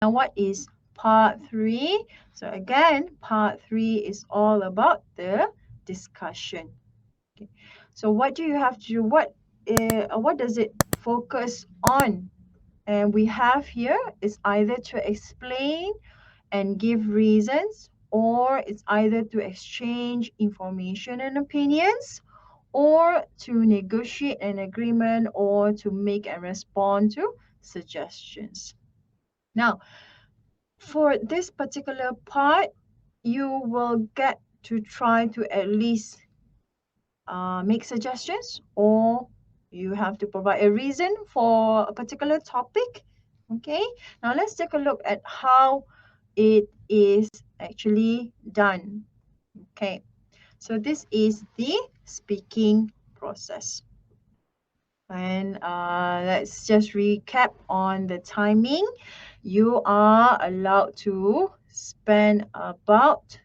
Now, what is part 3? So again, part 3 is all about the discussion. Okay. So what do you have to do? What does it focus on? And we have here is either to explain and give reasons, or it's either to exchange information and opinions, or to negotiate an agreement, or to make and respond to suggestions. Now, for this particular part, you will get to try to at least make suggestions, or you have to provide a reason for a particular topic. Okay, now let's take a look at how it is actually done. Okay, so this is the speaking process. And let's just recap on the timing. You are allowed to spend about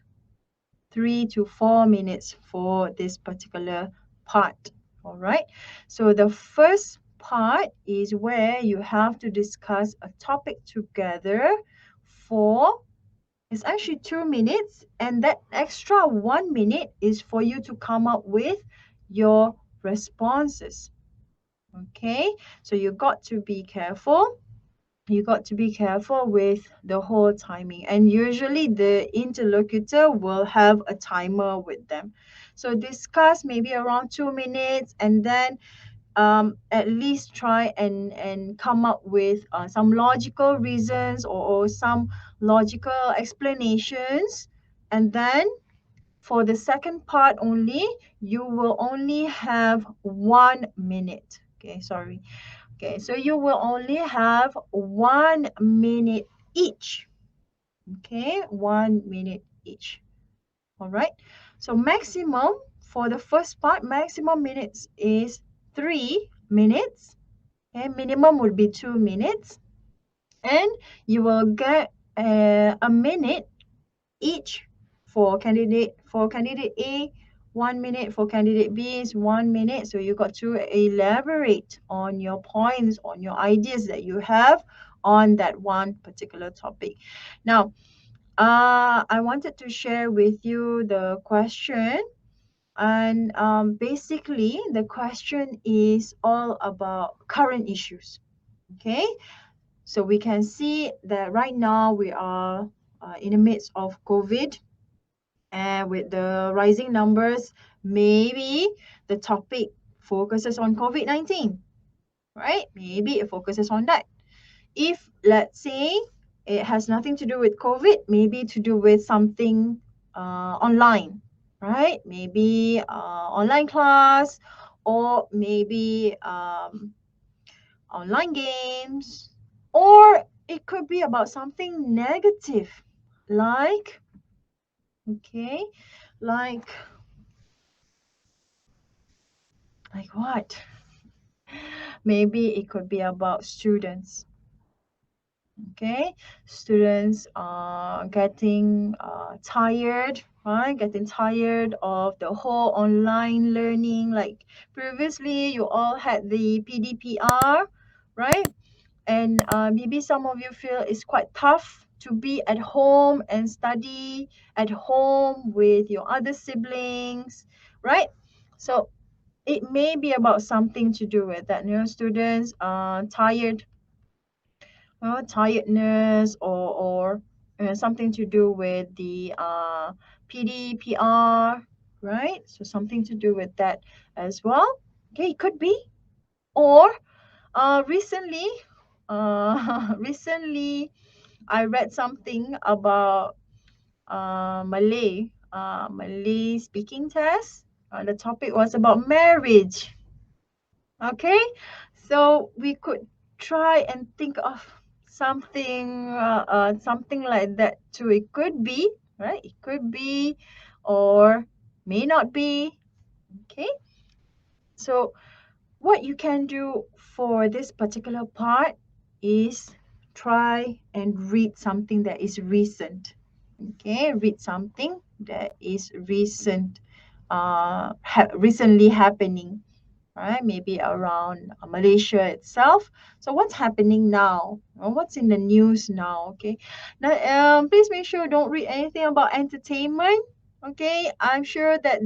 3 to 4 minutes for this particular part. All right. So the first part is where you have to discuss a topic together for, it's actually 2 minutes, and that extra 1 minute is for you to come up with your responses. Okay, so you got to be careful. You got to be careful with the whole timing, and usually the interlocutor will have a timer with them. So discuss maybe around 2 minutes, and then at least try and come up with some logical reasons, or some logical explanations. And then for the second part only, you will only have 1 minute. Okay, sorry. Okay, so you will only have 1 minute each. Okay, 1 minute each. All right. So maximum for the first part, maximum minutes is 3 minutes. Okay, minimum would be 2 minutes. And you will get a minute each for candidate A, 1 minute, for candidate B is 1 minute. So you got to elaborate on your points, on your ideas that you have on that one particular topic. Now, I wanted to share with you the question, and basically the question is all about current issues. Okay, so we can see that right now we are in the midst of COVID, and with the rising numbers, maybe the topic focuses on COVID-19, right? Maybe it focuses on that. If, let's say, it has nothing to do with COVID, maybe to do with something online, right? Maybe online class, or maybe online games, or it could be about something negative, like, okay, like what? Maybe it could be about students. Okay, students are getting tired, right? Getting tired of the whole online learning. Like previously, you all had the PDPR, right? And maybe some of you feel it's quite tough to be at home and study at home with your other siblings, right? So it may be about something to do with that. Students are tired, tiredness, or something to do with the PDPR, right? So something to do with that as well. Okay, it could be. Or recently, recently I read something about Malay speaking test. The topic was about marriage. Okay, so we could try and think of something like that too. It could be, right? It could be, or may not be. Okay, so what you can do for this particular part is try and read something that is recent. Okay, read something that is recently happening. right? Maybe around Malaysia itself. So what's happening now? Or what's in the news now? Okay. Now, please make sure don't read anything about entertainment. Okay. I'm sure that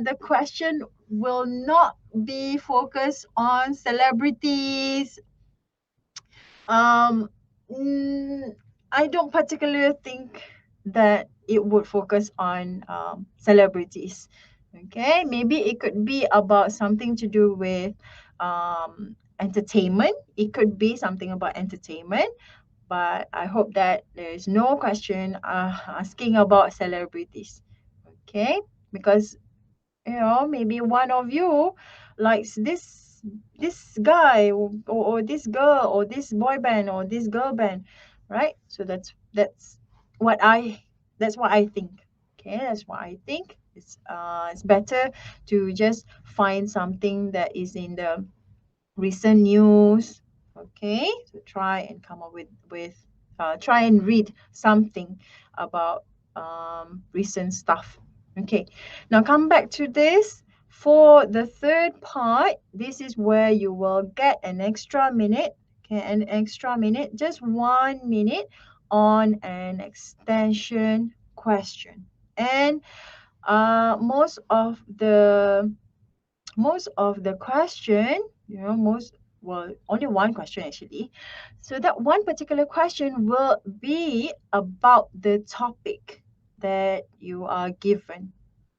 the question will not be focused on celebrities. Um, mm, I don't particularly think that it would focus on celebrities. Okay, maybe it could be about something to do with entertainment. It could be something about entertainment, but I hope that there is no question asking about celebrities. Okay, because maybe one of you likes this guy or this girl or this boy band or this girl band, right? So what i that's what I think. Okay, that's what I think. It's better to just find something that is in the recent news. Okay, so try and come up with try and read something about recent stuff. Okay, now come back to this. For the third part, this is where you will get an extra minute. Okay, an extra minute, just 1 minute on an extension question. And most of the question, only one question actually. So that one particular question will be about the topic that you are given.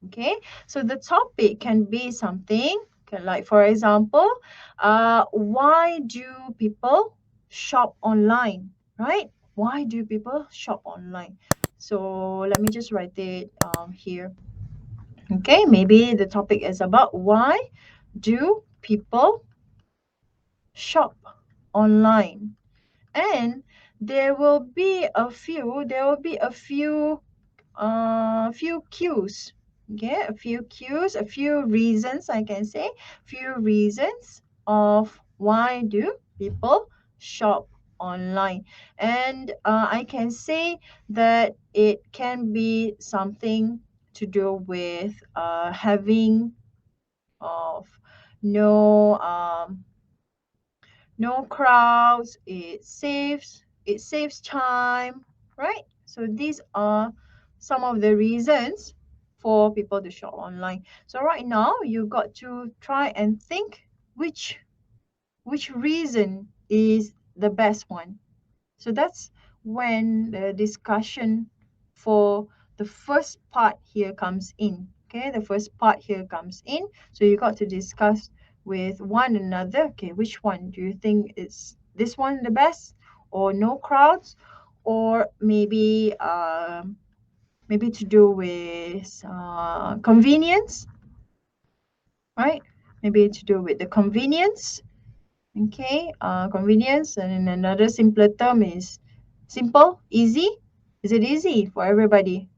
Okay, so the topic can be something like, for example, why do people shop online, right? Why do people shop online? So let me just write it here. Okay, maybe the topic is about why do people shop online? And there will be a few cues. Okay, a few reasons, I can say, few reasons of why do people shop online. And I can say that it can be something to do with having of no no crowds. It saves time, right? So these are some of the reasons for people to shop online. So right now you got to try and think which reason is the best one. So that's when the discussion for the first part here comes in. Okay, the first part here comes in. So you got to discuss with one another. Okay, which one do you think is this one the best, or no crowds, or maybe to do with convenience, right? Maybe to do with the convenience. Okay, convenience, and in another simpler term is simple, easy. Is it easy for everybody?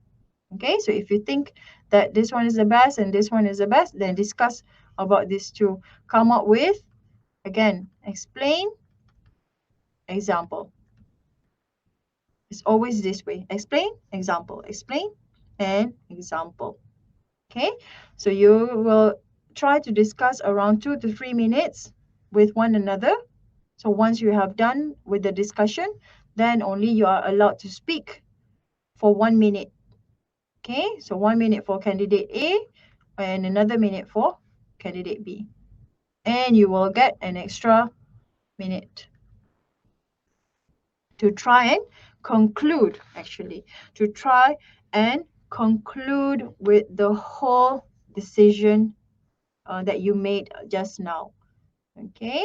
Okay, so if you think that this one is the best and this one is the best, then discuss about these two. Come up with, again, explain, example. It's always this way. Explain, explain, and example. Okay, so you will try to discuss around 2 to 3 minutes with one another. So once you have done with the discussion, then only you are allowed to speak for 1 minute. Okay, so 1 minute for candidate A and another minute for candidate B. And you will get an extra minute to try and conclude, to try and conclude with the whole decision that you made just now. Okay,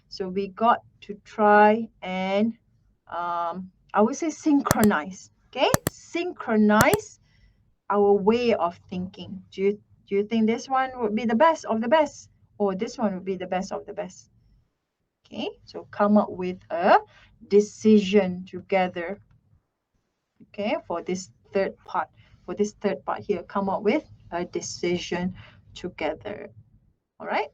so we got to try and I would say synchronize. Okay, synchronize our way of thinking. Do you think this one would be the best of the best, or this one would be the best of the best? Okay, so come up with a decision together. Okay, for this third part. For this third part here, come up with a decision together. All right.